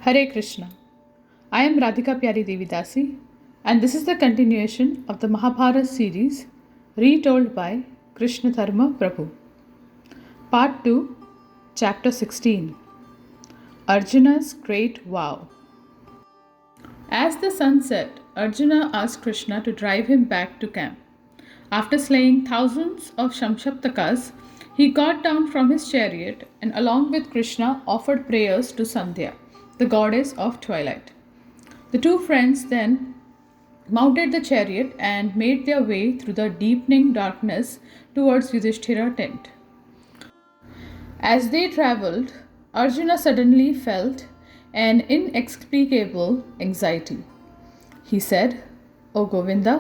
Hare Krishna. I am Radhika Piyari Devidasi, and this is the continuation of the Mahabharat series retold by Krsna Dharma Prabhu. Part 2, Chapter 16. Arjuna's Great Vow. As the sun set, Arjuna asked Krishna to drive him back to camp. After slaying thousands of Shamshaptakas, he got down from his chariot and along with Krishna offered prayers to Sandhya, the goddess of twilight. The two friends then mounted the chariot and made their way through the deepening darkness towards Yudhisthira's tent. As they travelled, Arjuna suddenly felt an inexplicable anxiety. He said, "O Govinda,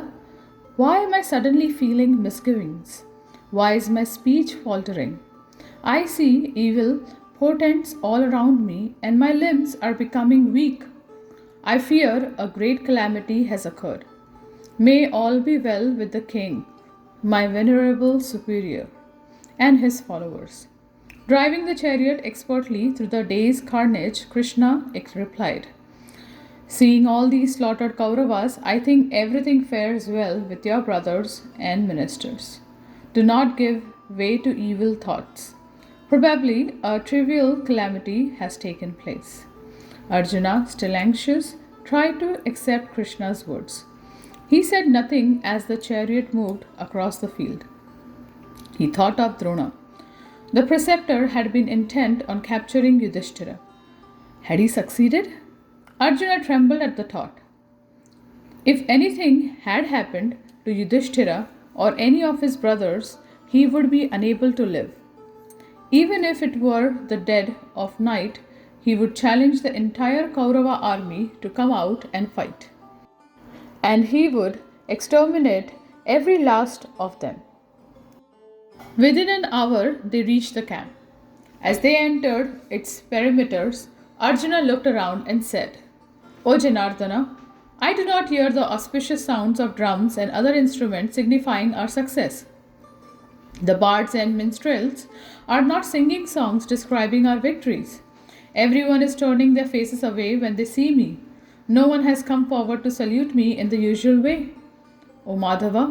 why am I suddenly feeling misgivings? Why is my speech faltering? I see evil portents all around me and my limbs are becoming weak. I fear a great calamity has occurred. May all be well with the king, my venerable superior, and his followers." Driving the chariot expertly through the day's carnage, Krishna replied, "Seeing all these slaughtered Kauravas, I think everything fares well with your brothers and ministers. Do not give way to evil thoughts. Probably a trivial calamity has taken place." Arjuna, still anxious, tried to accept Krishna's words. He said nothing as the chariot moved across the field. He thought of Drona. The preceptor had been intent on capturing Yudhisthira. Had he succeeded? Arjuna trembled at the thought. If anything had happened to Yudhisthira or any of his brothers, he would be unable to live. Even if it were the dead of night, he would challenge the entire Kaurava army to come out and fight. And he would exterminate every last of them. Within an hour, they reached the camp. As they entered its perimeters, Arjuna looked around and said, "O Janardana, I do not hear the auspicious sounds of drums and other instruments signifying our success. The bards and minstrels are not singing songs describing our victories. Everyone is turning their faces away when they see me. No one has come forward to salute me in the usual way. O Madhava,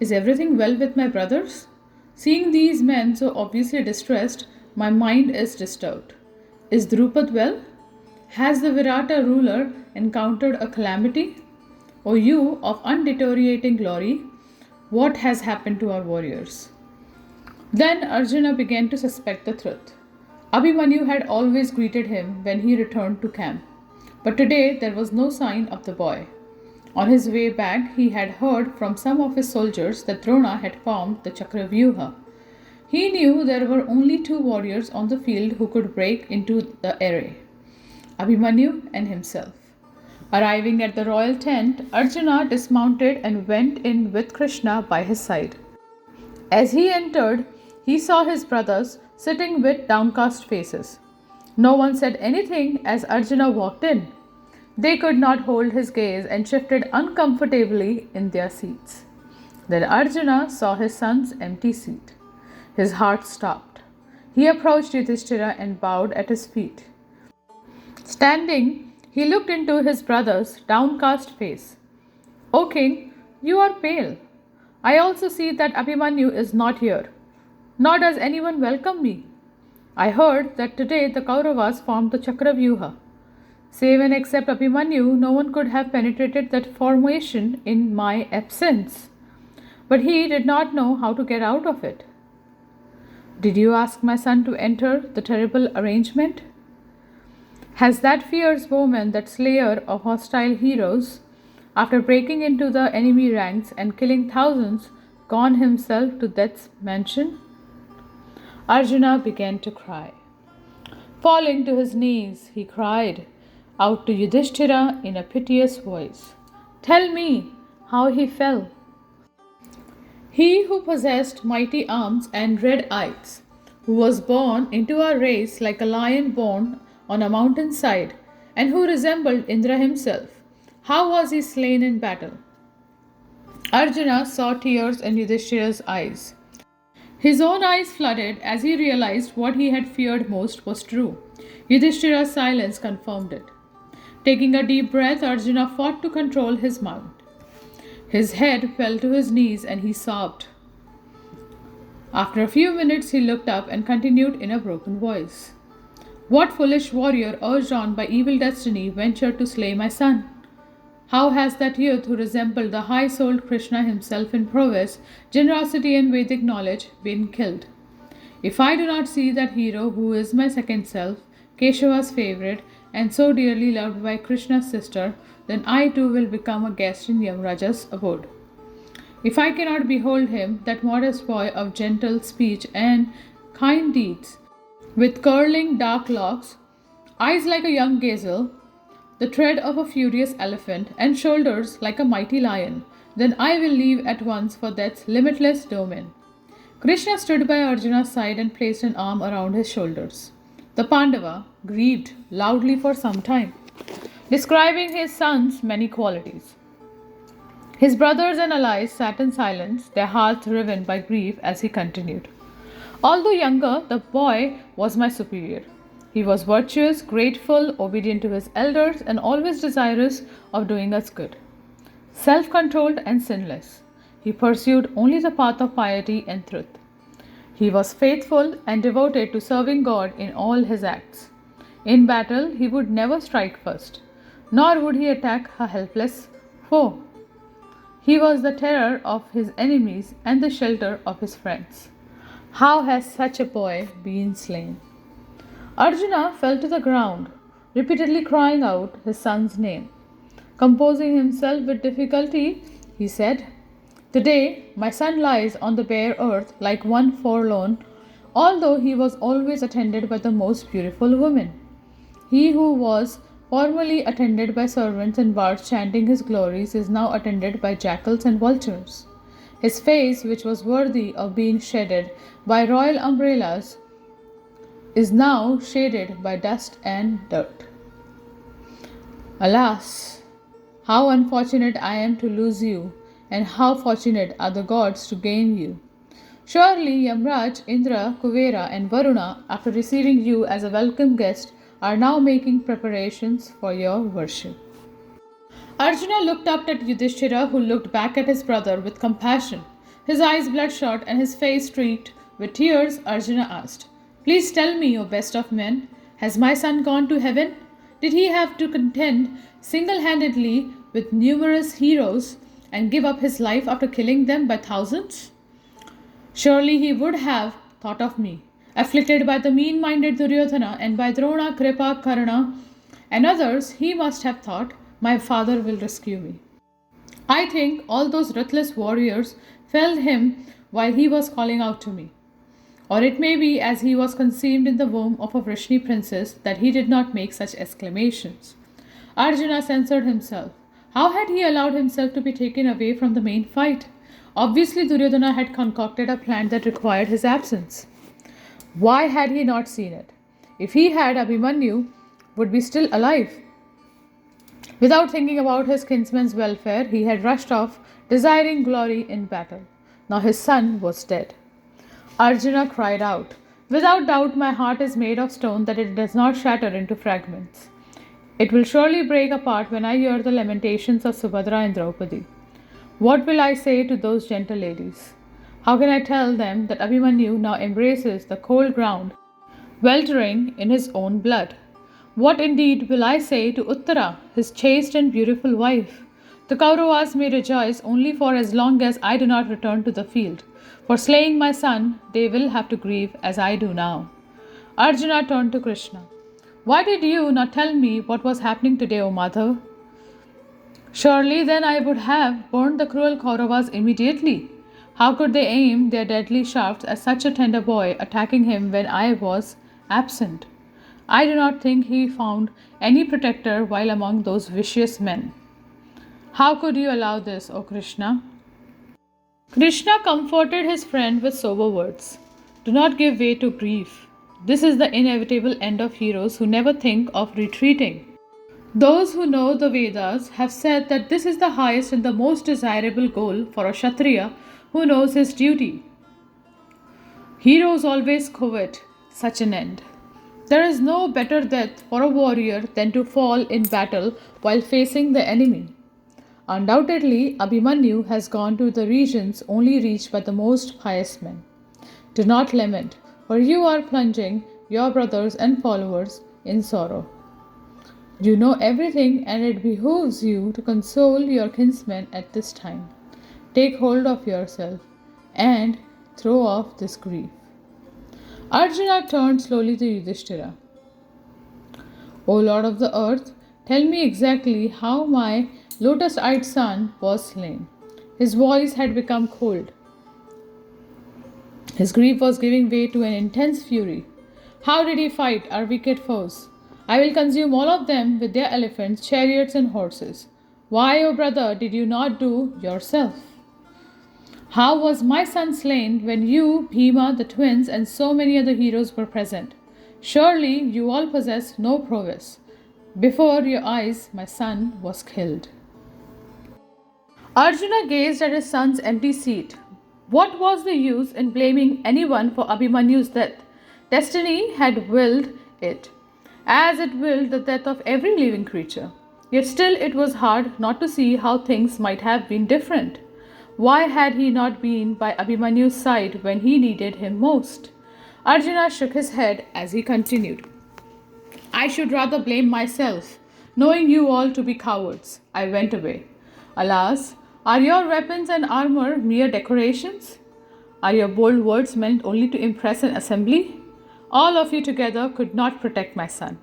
is everything well with my brothers? Seeing these men so obviously distressed, my mind is disturbed. Is Drupad well? Has the Virata ruler encountered a calamity? O you of undeteriorating glory, what has happened to our warriors?" Then Arjuna began to suspect the truth. Abhimanyu had always greeted him when he returned to camp, but today there was no sign of the boy. On his way back, he had heard from some of his soldiers that Drona had formed the Chakravyuha. He knew there were only two warriors on the field who could break into the array, Abhimanyu and himself. Arriving at the royal tent, Arjuna dismounted and went in with Krishna by his side. As he entered, he saw his brothers sitting with downcast faces. No one said anything as Arjuna walked in. They could not hold his gaze and shifted uncomfortably in their seats. Then Arjuna saw his son's empty seat. His heart stopped. He approached Yudhisthira and bowed at his feet. Standing, he looked into his brother's downcast face. "O king, you are pale. I also see that Abhimanyu is not here, nor does anyone welcome me. I heard that today the Kauravas formed the Chakravyuha. Save and except Abhimanyu, no one could have penetrated that formation in my absence. But he did not know how to get out of it. Did you ask my son to enter the terrible arrangement? Has that fierce bowman, that slayer of hostile heroes, after breaking into the enemy ranks and killing thousands, gone himself to death's mansion?" Arjuna began to cry. Falling to his knees, he cried out to Yudhisthira in a piteous voice, "Tell me how he fell." He who possessed mighty arms and red eyes, who was born into our race like a lion born on a mountain side, and who resembled Indra himself, how was he slain in battle? Arjuna saw tears in Yudhishthira's eyes. His own eyes flooded as he realized what he had feared most was true. Yudhishthira's silence confirmed it. Taking a deep breath, Arjuna fought to control his mind. His head fell to his knees and he sobbed. After a few minutes, he looked up and continued in a broken voice. What foolish warrior, urged on by evil destiny, ventured to slay my son? How has that youth who resembled the high-souled Krishna himself in prowess, generosity and Vedic knowledge been killed? If I do not see that hero who is my second self, Keshava's favorite, and so dearly loved by Krishna's sister, then I too will become a guest in Yamraja's abode. If I cannot behold him, that modest boy of gentle speech and kind deeds, with curling dark locks, eyes like a young gazelle, the tread of a furious elephant, and shoulders like a mighty lion, then I will leave at once for death's limitless domain. Krishna stood by Arjuna's side and placed an arm around his shoulders. The Pandava grieved loudly for some time, describing his son's many qualities. His brothers and allies sat in silence, their hearts riven by grief as he continued. Although younger, the boy was my superior. He was virtuous, grateful, obedient to his elders, and always desirous of doing us good. Self-controlled and sinless, he pursued only the path of piety and truth. He was faithful and devoted to serving God in all his acts. In battle, he would never strike first, nor would he attack a helpless foe. He was the terror of his enemies and the shelter of his friends. How has such a boy been slain? Arjuna fell to the ground, repeatedly crying out his son's name. Composing himself with difficulty, he said, Today my son lies on the bare earth like one forlorn, although he was always attended by the most beautiful woman. He who was formerly attended by servants and bards chanting his glories is now attended by jackals and vultures. His face, which was worthy of being shaded by royal umbrellas, is now shaded by dust and dirt. Alas, how unfortunate I am to lose you, and how fortunate are the gods to gain you. Surely Yamraj, Indra, Kuvera, and Varuna, after receiving you as a welcome guest, are now making preparations for your worship. Arjuna looked up at Yudhisthira, who looked back at his brother with compassion. His eyes bloodshot and his face streaked with tears, Arjuna asked, Please tell me, O best of men, has my son gone to heaven? Did he have to contend single-handedly with numerous heroes and give up his life after killing them by thousands? Surely he would have thought of me, afflicted by the mean-minded Duryodhana and by Drona, Kripa, Karna, and others. He must have thought, my father will rescue me. I think all those ruthless warriors felled him while he was calling out to me. Or it may be as he was conceived in the womb of a Vrishni princess that he did not make such exclamations. Arjuna censored himself. How had he allowed himself to be taken away from the main fight? Obviously Duryodhana had concocted a plan that required his absence. Why had he not seen it? If he had, Abhimanyu would be still alive. Without thinking about his kinsman's welfare, he had rushed off, desiring glory in battle. Now his son was dead. Arjuna cried out, Without doubt my heart is made of stone that it does not shatter into fragments. It will surely break apart when I hear the lamentations of Subhadra and Draupadi. What will I say to those gentle ladies? How can I tell them that Abhimanyu now embraces the cold ground, weltering in his own blood? What indeed will I say to Uttara, his chaste and beautiful wife? The Kauravas may rejoice only for as long as I do not return to the field. For slaying my son, they will have to grieve as I do now. Arjuna turned to Krishna. Why did you not tell me what was happening today, O Madhav? Surely then I would have burned the cruel Kauravas immediately. How could they aim their deadly shafts at such a tender boy, attacking him when I was absent? I do not think he found any protector while among those vicious men. How could you allow this, O Krishna? Krishna comforted his friend with sober words. Do not give way to grief. This is the inevitable end of heroes who never think of retreating. Those who know the Vedas have said that this is the highest and the most desirable goal for a Kshatriya who knows his duty. Heroes always covet such an end. There is no better death for a warrior than to fall in battle while facing the enemy. Undoubtedly, Abhimanyu has gone to the regions only reached by the most pious men. Do not lament, for you are plunging your brothers and followers in sorrow. You know everything, and it behooves you to console your kinsmen at this time. Take hold of yourself and throw off this grief. Arjuna turned slowly to Yudhisthira. O Lord of the earth, tell me exactly how my lotus-eyed son was slain. His voice had become cold. His grief was giving way to an intense fury. How did he fight our wicked foes? I will consume all of them with their elephants, chariots, and horses. Why, O brother, did you not do yourself? How was my son slain when you, Bhima, the twins, and so many other heroes were present? Surely you all possess no prowess. Before your eyes, my son was killed. Arjuna gazed at his son's empty seat. What was the use in blaming anyone for Abhimanyu's death? Destiny had willed it, as it willed the death of every living creature. Yet still it was hard not to see how things might have been different. Why had he not been by Abhimanyu's side when he needed him most? Arjuna shook his head as he continued. I should rather blame myself. Knowing you all to be cowards, I went away. Alas, are your weapons and armor mere decorations? Are your bold words meant only to impress an assembly? All of you together could not protect my son.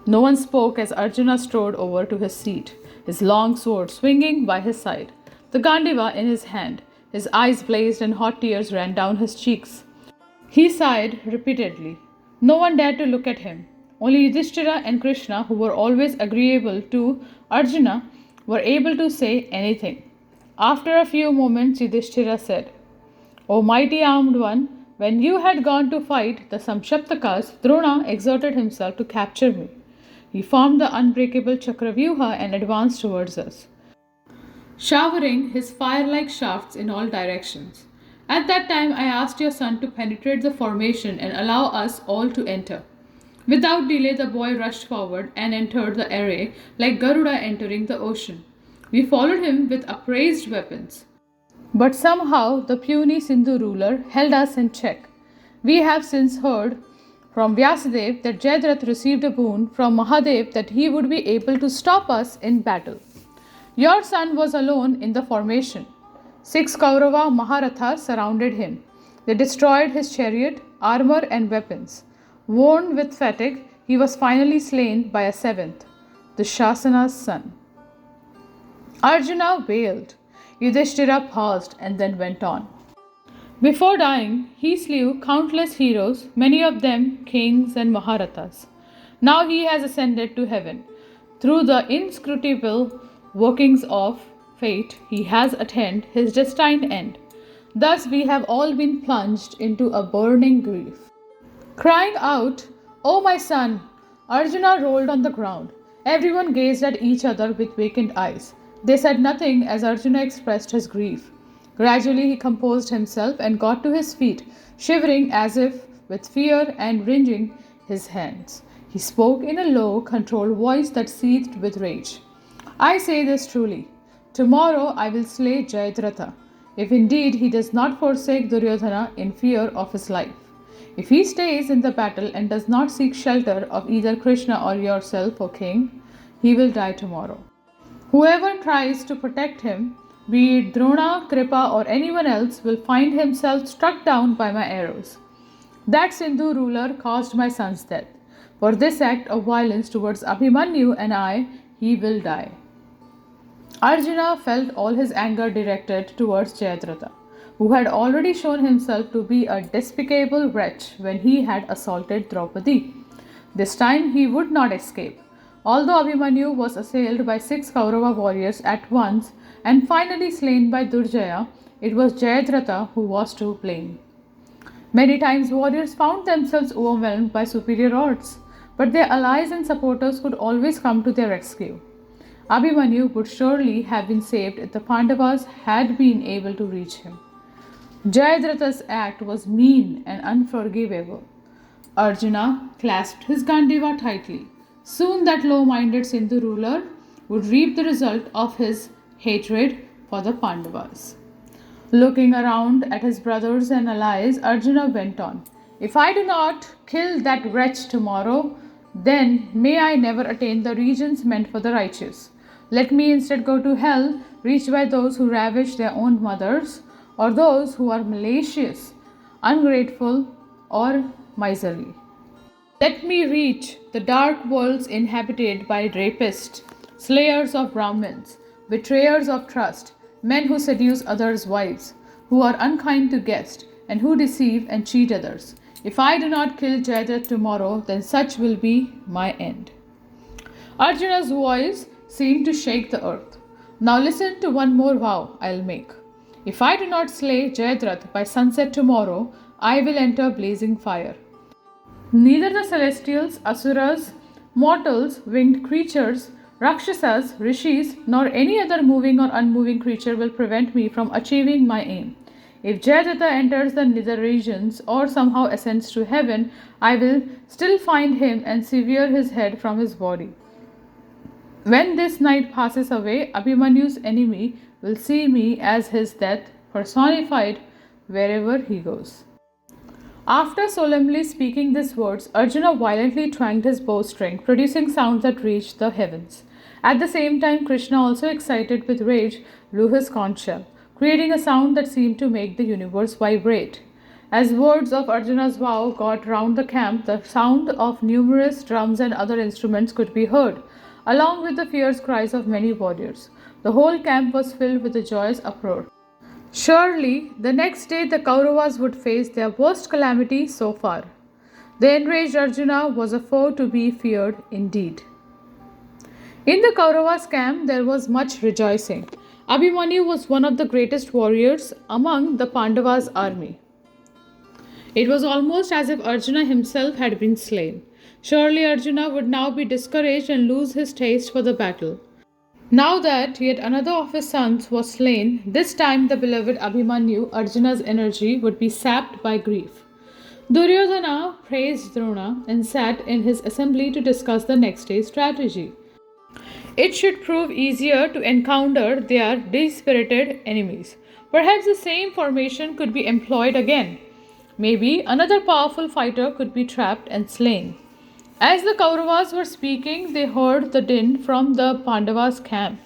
No one spoke as Arjuna strode over to his seat, his long sword swinging by his side, the Gandiva in his hand. His eyes blazed and hot tears ran down his cheeks. He sighed repeatedly. No one dared to look at him. Only Yudhisthira and Krishna, who were always agreeable to Arjuna, were able to say anything. After a few moments, Yudhisthira said, O mighty armed one, when you had gone to fight the Samshaptakas, Drona exerted himself to capture me. He formed the unbreakable Chakravyuha and advanced towards us, showering his fire-like shafts in all directions. At that time, I asked your son to penetrate the formation and allow us all to enter. Without delay, the boy rushed forward and entered the array like Garuda entering the ocean. We followed him with upraised weapons. But somehow the puny Sindhu ruler held us in check. We have since heard from Vyasadeva that Jayadratha received a boon from Mahadev that he would be able to stop us in battle. Your son was alone in the formation. 6 Kaurava Maharathas surrounded him. They destroyed his chariot, armor, and weapons. Worn with fatigue, he was finally slain by a 7th, the Shasana's son. Arjuna wailed. Yudhisthira paused and then went on. Before dying, he slew countless heroes, many of them kings and Maharathas. Now he has ascended to heaven. Through the inscrutable workings of fate, he has attained his destined end. Thus we have all been plunged into a burning grief. Crying out, O my son! Arjuna rolled on the ground. Everyone gazed at each other with vacant eyes. They said nothing as Arjuna expressed his grief. Gradually he composed himself and got to his feet, shivering as if with fear and wringing his hands. He spoke in a low, controlled voice that seethed with rage. I say this truly. Tomorrow I will slay Jayadratha, if indeed he does not forsake Duryodhana in fear of his life. If he stays in the battle and does not seek shelter of either Krishna or yourself, O king, he will die tomorrow. Whoever tries to protect him, be it Drona, Kripa, or anyone else, will find himself struck down by my arrows. That Sindhu ruler caused my son's death. For this act of violence towards Abhimanyu and I, he will die. Arjuna felt all his anger directed towards Jayadratha, who had already shown himself to be a despicable wretch when he had assaulted Draupadi. This time he would not escape. Although Abhimanyu was assailed by 6 Kaurava warriors at once and finally slain by Durjaya, it was Jayadratha who was to blame. Many times warriors found themselves overwhelmed by superior odds, but their allies and supporters could always come to their rescue. Abhimanyu would surely have been saved if the Pandavas had been able to reach him. Jayadratha's act was mean and unforgivable. Arjuna clasped his Gandiva tightly. Soon that low-minded Sindhu ruler would reap the result of his hatred for the Pandavas. Looking around at his brothers and allies, Arjuna went on. If I do not kill that wretch tomorrow, then may I never attain the regions meant for the righteous. Let me instead go to hell, reached by those who ravish their own mothers, or those who are malicious, ungrateful, or miserly. Let me reach the dark worlds inhabited by rapists, slayers of Brahmins, betrayers of trust, men who seduce others' wives, who are unkind to guests, and who deceive and cheat others. If I do not kill Jayadratha tomorrow, then such will be my end. Arjuna's voice seemed to shake the earth. Now listen to one more vow I'll make. If I do not slay Jayadratha by sunset tomorrow, I will enter blazing fire. Neither the celestials, asuras, mortals, winged creatures, rakshasas, rishis, nor any other moving or unmoving creature will prevent me from achieving my aim. If Jayadratha enters the nether regions or somehow ascends to heaven, I will still find him and sever his head from his body. When this night passes away, Abhimanyu's enemy will see me as his death personified wherever he goes. After solemnly speaking these words, Arjuna violently twanged his bowstring, producing sounds that reached the heavens. At the same time, Krishna, also excited with rage, blew his conch shell, creating a sound that seemed to make the universe vibrate. As words of Arjuna's vow got round the camp, the sound of numerous drums and other instruments could be heard, along with the fierce cries of many warriors. The whole camp was filled with a joyous uproar. Surely, the next day the Kauravas would face their worst calamity so far. The enraged Arjuna was a foe to be feared indeed. In the Kauravas' camp, there was much rejoicing. Abhimanyu was one of the greatest warriors among the Pandavas' army. It was almost as if Arjuna himself had been slain. Surely Arjuna would now be discouraged and lose his taste for the battle. Now that yet another of his sons was slain, this time the beloved Abhimanyu, Arjuna's energy, would be sapped by grief. Duryodhana praised Drona and sat in his assembly to discuss the next day's strategy. It should prove easier to encounter their dispirited enemies. Perhaps the same formation could be employed again. Maybe another powerful fighter could be trapped and slain. As the Kauravas were speaking, they heard the din from the Pandavas' camp,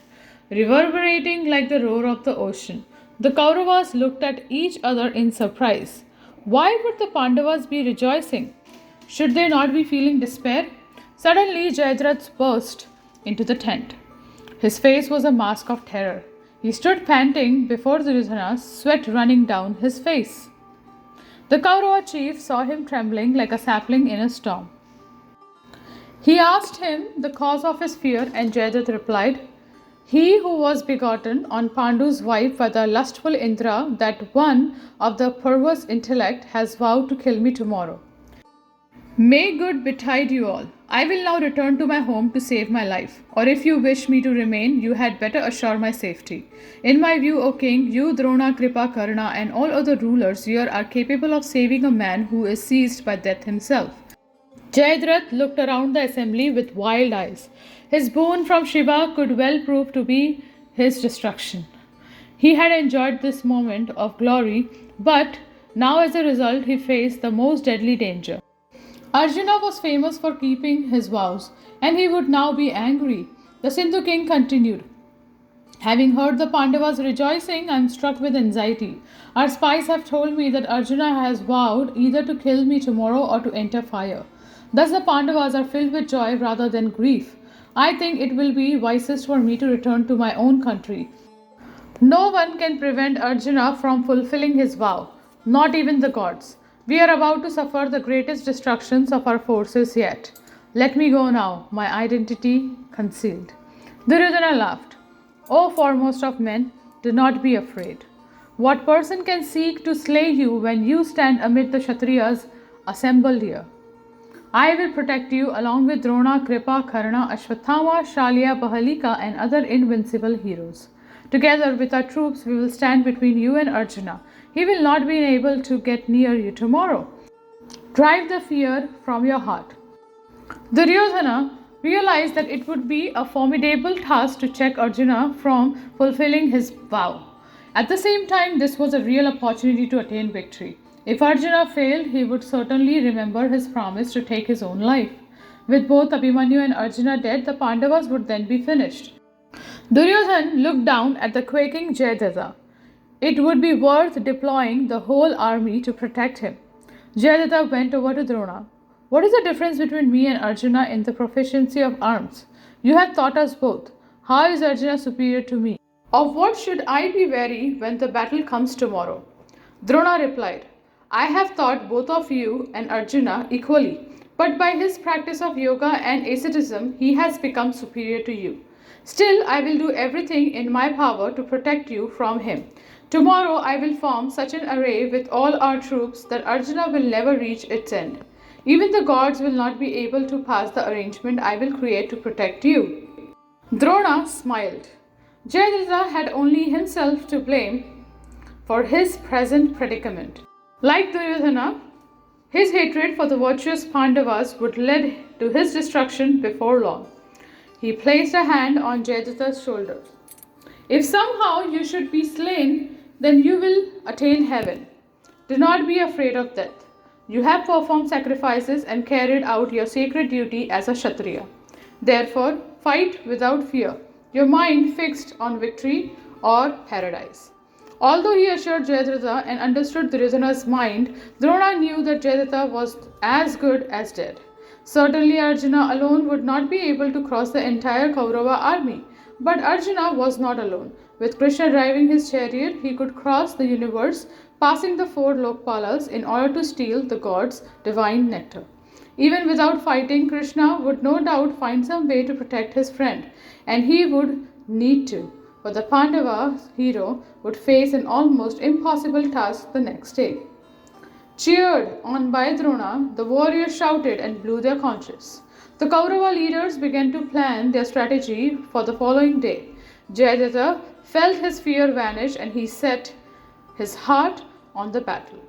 reverberating like the roar of the ocean. The Kauravas looked at each other in surprise. Why would the Pandavas be rejoicing? Should they not be feeling despair? Suddenly, Jayadratha burst into the tent. His face was a mask of terror. He stood panting before Duryodhana, sweat running down his face. The Kaurava chief saw him trembling like a sapling in a storm. He asked him the cause of his fear, and Jayadratha replied, He who was begotten on Pandu's wife by the lustful Indra, that one of the perverse intellect, has vowed to kill me tomorrow. May good betide you all. I will now return to my home to save my life. Or if you wish me to remain, you had better assure my safety. In my view, O king, you, Drona, Kripa, Karna, and all other rulers here are capable of saving a man who is seized by death himself. Jayadratha looked around the assembly with wild eyes. His boon from Shiva could well prove to be his destruction. He had enjoyed this moment of glory, but now as a result he faced the most deadly danger. Arjuna was famous for keeping his vows, and he would now be angry. The Sindhu king continued, Having heard the Pandavas rejoicing, I am struck with anxiety. Our spies have told me that Arjuna has vowed either to kill me tomorrow or to enter fire. Thus the Pandavas are filled with joy rather than grief. I think it will be wisest for me to return to my own country. No one can prevent Arjuna from fulfilling his vow, not even the gods. We are about to suffer the greatest destructions of our forces yet. Let me go now, my identity concealed. Duryodhana laughed. O foremost of men, do not be afraid. What person can seek to slay you when you stand amid the Kshatriyas assembled here? I will protect you along with Drona, Kripa, Karna, Ashwathama, Shalya, Bahalika, and other invincible heroes. Together with our troops, we will stand between you and Arjuna. He will not be able to get near you tomorrow. Drive the fear from your heart. Duryodhana realized that it would be a formidable task to check Arjuna from fulfilling his vow. At the same time, this was a real opportunity to attain victory. If Arjuna failed, he would certainly remember his promise to take his own life. With both Abhimanyu and Arjuna dead, the Pandavas would then be finished. Duryodhan looked down at the quaking Jayadratha. It would be worth deploying the whole army to protect him. Jayadratha went over to Drona. What is the difference between me and Arjuna in the proficiency of arms? You have taught us both. How is Arjuna superior to me? Of what should I be wary when the battle comes tomorrow? Drona replied, I have taught both of you and Arjuna equally, but by his practice of yoga and asceticism, he has become superior to you. Still, I will do everything in my power to protect you from him. Tomorrow, I will form such an array with all our troops that Arjuna will never reach its end. Even the gods will not be able to pass the arrangement I will create to protect you. Drona smiled. Jayadratha had only himself to blame for his present predicament. Like Duryodhana, his hatred for the virtuous Pandavas would lead to his destruction before long. He placed a hand on Jayadratha's shoulder. If somehow you should be slain, then you will attain heaven. Do not be afraid of death. You have performed sacrifices and carried out your sacred duty as a Kshatriya. Therefore, fight without fear, your mind fixed on victory or paradise. Although he assured Jayadratha and understood Duryodhana's mind, Drona knew that Jayadratha was as good as dead. Certainly Arjuna alone would not be able to cross the entire Kaurava army. But Arjuna was not alone. With Krishna driving his chariot, he could cross the universe, passing the four Lokpalas in order to steal the gods' divine nectar. Even without fighting, Krishna would no doubt find some way to protect his friend, and he would need to. But the Pandava hero would face an almost impossible task the next day. Cheered on by Drona, the warriors shouted and blew their conches. The Kaurava leaders began to plan their strategy for the following day. Jayadratha felt his fear vanish and he set his heart on the battle.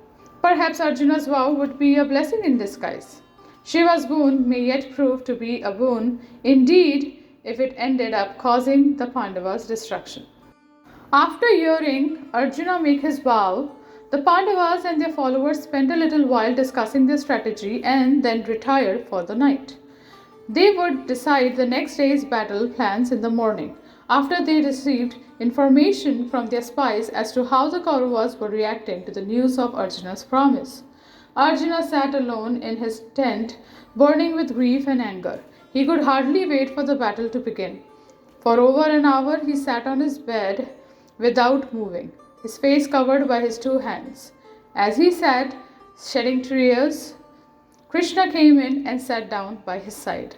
Perhaps Arjuna's vow would be a blessing in disguise. Shiva's boon may yet prove to be a boon indeed if it ended up causing the Pandavas' destruction. After hearing Arjuna make his vow, the Pandavas and their followers spent a little while discussing their strategy and then retired for the night. They would decide the next day's battle plans in the morning, after they received information from their spies as to how the Kauravas were reacting to the news of Arjuna's promise. Arjuna sat alone in his tent, burning with grief and anger. He could hardly wait for the battle to begin. For over an hour he sat on his bed without moving, his face covered by his two hands. As he sat, shedding tears, Krishna came in and sat down by his side.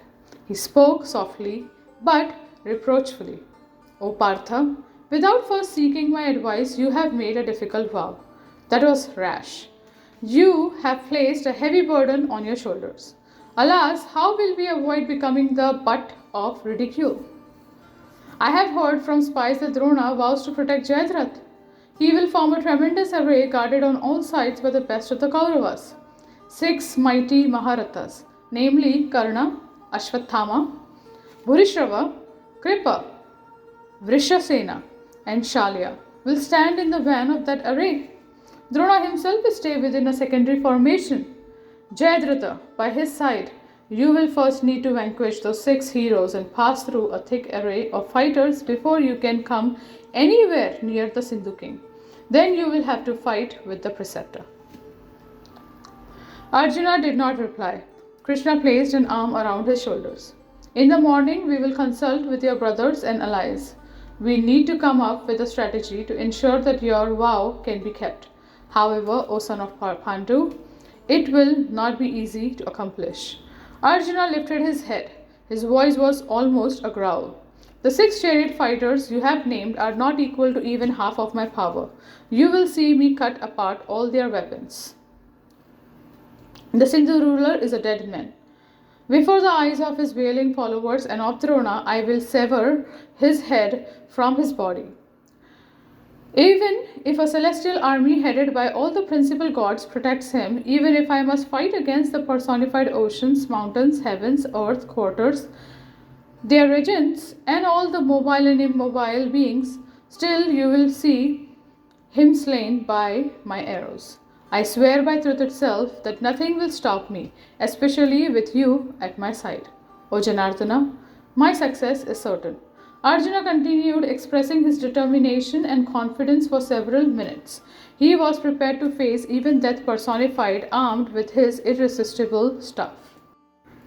He spoke softly but reproachfully. O Partha, without first seeking my advice, you have made a difficult vow. That was rash. You have placed a heavy burden on your shoulders. Alas, how will we avoid becoming the butt of ridicule? I have heard from spies that Drona vows to protect Jayadratha. He will form a tremendous array guarded on all sides by the best of the Kauravas. 6 mighty Maharathas, namely Karna, Ashwathama, Bhurishrava, Kripa, Vrishasena, and Shalya, will stand in the van of that array. Drona himself will stay within a secondary formation. Jayadratha, by his side, you will first need to vanquish those 6 heroes and pass through a thick array of fighters before you can come anywhere near the Sindhu king. Then you will have to fight with the preceptor. Arjuna did not reply. Krishna placed an arm around his shoulders. In the morning, we will consult with your brothers and allies. We need to come up with a strategy to ensure that your vow can be kept. However, O son of Pandu, it will not be easy to accomplish. Arjuna lifted his head. His voice was almost a growl. The 6 chariot fighters you have named are not equal to even half of my power. You will see me cut apart all their weapons. The Sindhu ruler is a dead man. Before the eyes of his wailing followers and of Drona, I will sever his head from his body. Even if a celestial army headed by all the principal gods protects him, even if I must fight against the personified oceans, mountains, heavens, earth, quarters, their regents, and all the mobile and immobile beings, still you will see him slain by my arrows. I swear by truth itself that nothing will stop me, especially with you at my side. O Janardana, my success is certain. Arjuna continued expressing his determination and confidence for several minutes. He was prepared to face even death personified, armed with his irresistible staff.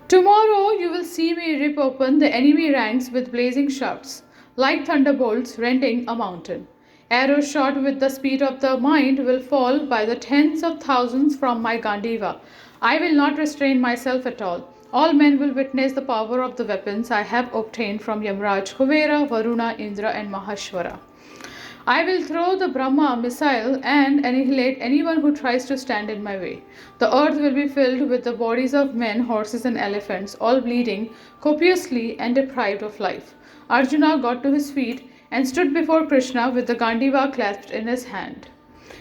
Tomorrow you will see me rip open the enemy ranks with blazing shafts, like thunderbolts rending a mountain. Arrows shot with the speed of the mind will fall by the tens of thousands from my Gandiva. I will not restrain myself at all. All men will witness the power of the weapons I have obtained from Yamraj, Kuvera, Varuna, Indra, and Mahashwara. I will throw the Brahma missile and annihilate anyone who tries to stand in my way. The earth will be filled with the bodies of men, horses, and elephants, all bleeding copiously and deprived of life. Arjuna got to his feet and stood before Krishna with the Gandiva clasped in his hand.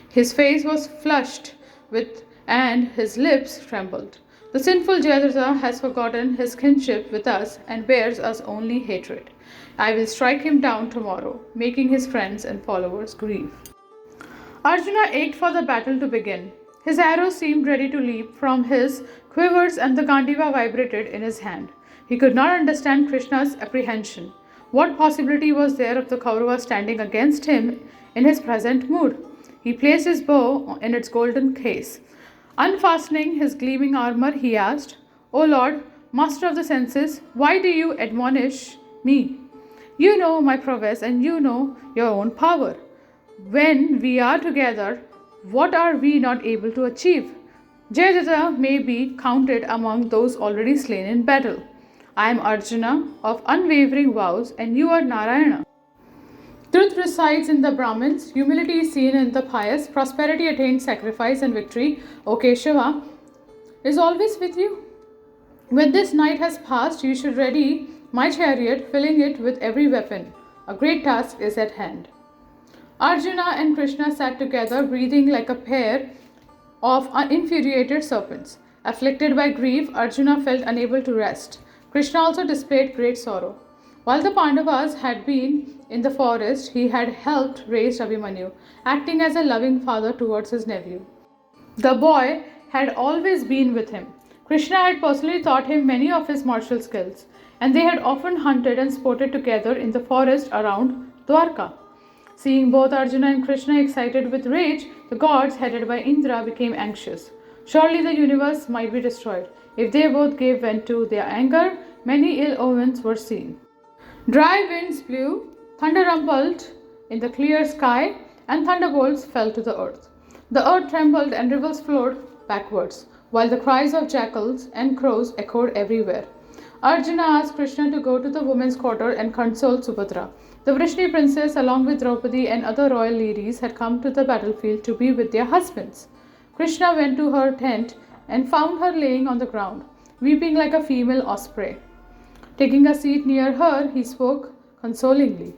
His face was flushed with and his lips trembled. The sinful Jayadratha has forgotten his kinship with us and bears us only hatred. I will strike him down tomorrow, making his friends and followers grieve. Arjuna ached for the battle to begin. His arrows seemed ready to leap from his quivers and the Gandiva vibrated in his hand. He could not understand Krishna's apprehension. What possibility was there of the Kauravas standing against him in his present mood? He placed his bow in its golden case. Unfastening his gleaming armor, he asked, O Lord, Master of the senses, why do you admonish me? You know my prowess and you know your own power. When we are together, what are we not able to achieve? Jayadratha may be counted among those already slain in battle. I am Arjuna of unwavering vows and you are Narayana. Truth resides in the Brahmins, humility is seen in the pious, prosperity attains sacrifice and victory, O Keshava, is always with you. When this night has passed, you should ready my chariot, filling it with every weapon. A great task is at hand. Arjuna and Krishna sat together, breathing like a pair of infuriated serpents. Afflicted by grief, Arjuna felt unable to rest. Krishna also displayed great sorrow. While the Pandavas had been in the forest, he had helped raise Abhimanyu, acting as a loving father towards his nephew. The boy had always been with him. Krishna had personally taught him many of his martial skills, and they had often hunted and sported together in the forest around Dwarka. Seeing both Arjuna and Krishna excited with rage, the gods, headed by Indra, became anxious. Surely the universe might be destroyed. If they both gave vent to their anger, many ill omens were seen. Dry winds blew, thunder rumbled in the clear sky, and thunderbolts fell to the earth. The earth trembled and rivers flowed backwards, while the cries of jackals and crows echoed everywhere. Arjuna asked Krishna to go to the women's quarter and console Subhadra. The Vrishni princess, along with Draupadi and other royal ladies, had come to the battlefield to be with their husbands. Krishna went to her tent and found her laying on the ground, weeping like a female osprey. Taking a seat near her, he spoke consolingly.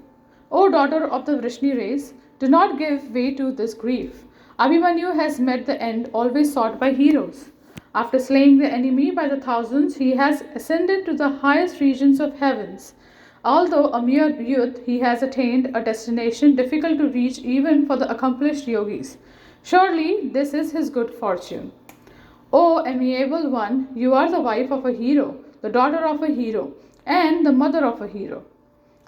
O daughter of the Vrishni race, do not give way to this grief. Abhimanyu has met the end always sought by heroes. After slaying the enemy by the thousands, he has ascended to the highest regions of heavens. Although a mere youth, he has attained a destination difficult to reach even for the accomplished yogis. Surely this is his good fortune. O amiable one, you are the wife of a hero, the daughter of a hero, and the mother of a hero.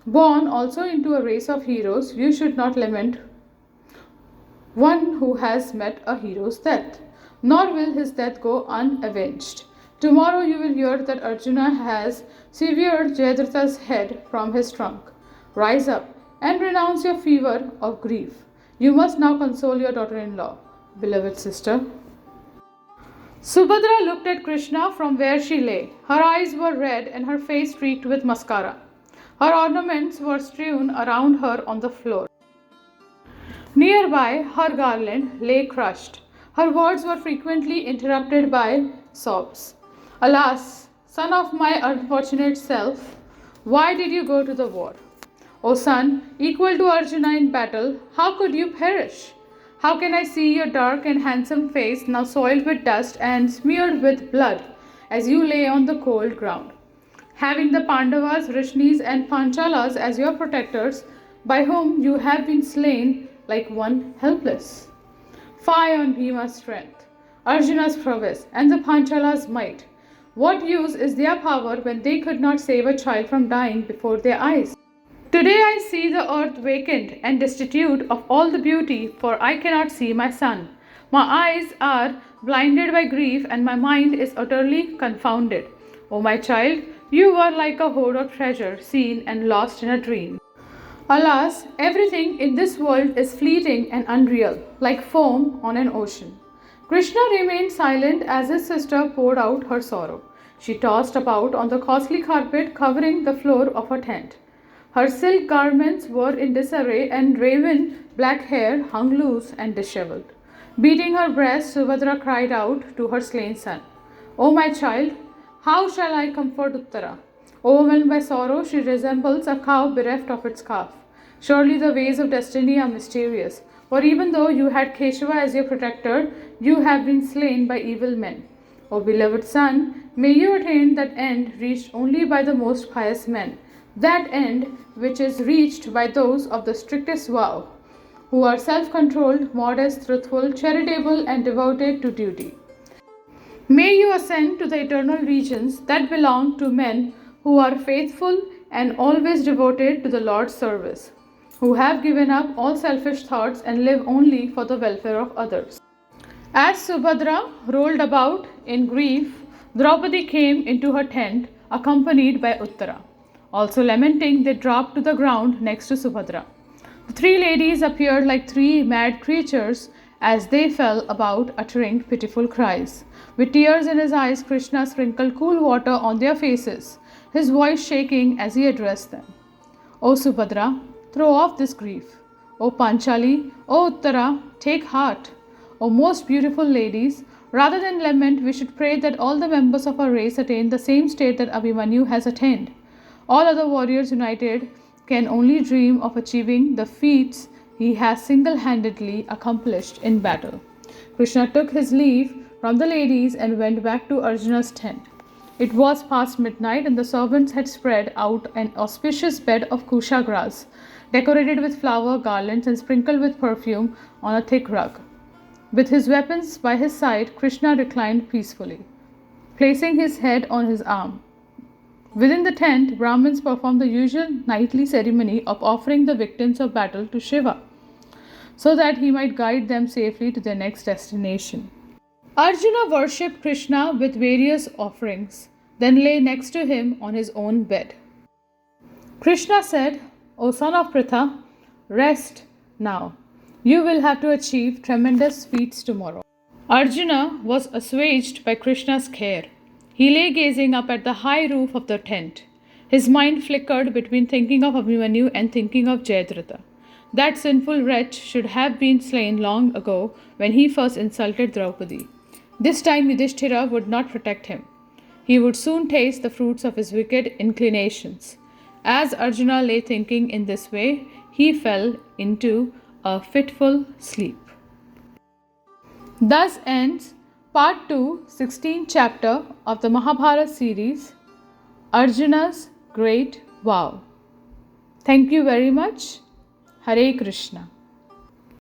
Born also into a race of heroes, you should not lament one who has met a hero's death, nor will his death go unavenged. Tomorrow you will hear that Arjuna has severed Jayadratha's head from his trunk. Rise up and renounce your fever of grief. You must now console your daughter-in-law, beloved sister. Subhadra looked at Krishna from where she lay. Her eyes were red and her face streaked with mascara. Her ornaments were strewn around her on the floor. Nearby, her garland lay crushed. Her words were frequently interrupted by sobs. Alas, son of my unfortunate self, why did you go to the war? O son, equal to Arjuna in battle, how could you perish? How can I see your dark and handsome face now soiled with dust and smeared with blood as you lay on the cold ground? Having the Pandavas, Rishnis, and Panchalas as your protectors, by whom you have been slain like one helpless. Fie on Bhima's strength, Arjuna's prowess, and the Panchala's might. What use is their power when they could not save a child from dying before their eyes? Today I see the earth vacant and destitute of all the beauty, for I cannot see my son. My eyes are blinded by grief, and my mind is utterly confounded. O my child, you were like a hoard of treasure seen and lost in a dream. Alas, everything in this world is fleeting and unreal, like foam on an ocean. Krishna remained silent as his sister poured out her sorrow. She tossed about on the costly carpet covering the floor of her tent. Her silk garments were in disarray, and raven black hair hung loose and dishevelled. Beating her breast, Subhadra cried out to her slain son, O my child, how shall I comfort Uttara? Overwhelmed by sorrow, she resembles a cow bereft of its calf. Surely the ways of destiny are mysterious, for even though you had Keshava as your protector, you have been slain by evil men. O beloved son, may you attain that end reached only by the most pious men, that end which is reached by those of the strictest vow, who are self-controlled, modest, truthful, charitable, and devoted to duty. May you ascend to the eternal regions that belong to men who are faithful and always devoted to the Lord's service, who have given up all selfish thoughts and live only for the welfare of others. As Subhadra rolled about in grief, Draupadi came into her tent accompanied by Uttara. Also lamenting, they dropped to the ground next to Subhadra. The three ladies appeared like three mad creatures as they fell about uttering pitiful cries. With tears in his eyes, Krishna sprinkled cool water on their faces, his voice shaking as he addressed them. O Subhadra, throw off this grief. O Panchali, O Uttara, take heart. O most beautiful ladies, rather than lament, we should pray that all the members of our race attain the same state that Abhimanyu has attained. All other warriors united can only dream of achieving the feats he has single-handedly accomplished in battle. Krishna took his leave from the ladies and went back to Arjuna's tent. It was past midnight, and the servants had spread out an auspicious bed of kusha grass, decorated with flower garlands and sprinkled with perfume on a thick rug. With his weapons by his side, Krishna reclined peacefully, placing his head on his arm. Within the tent, Brahmins performed the usual nightly ceremony of offering the victims of battle to Shiva, so that he might guide them safely to their next destination. Arjuna worshipped Krishna with various offerings, then lay next to him on his own bed. Krishna said, O son of Pritha, rest now. You will have to achieve tremendous feats tomorrow. Arjuna was assuaged by Krishna's care. He lay gazing up at the high roof of the tent. His mind flickered between thinking of Abhimanyu and thinking of Jayadratha. That sinful wretch should have been slain long ago when he first insulted Draupadi. This time Yudhisthira would not protect him. He would soon taste the fruits of his wicked inclinations. As Arjuna lay thinking in this way, he fell into a fitful sleep. Thus ends Part 2, 16th chapter of the Mahabharat series, Arjuna's Great Vow. Thank you very much. Hare Krishna.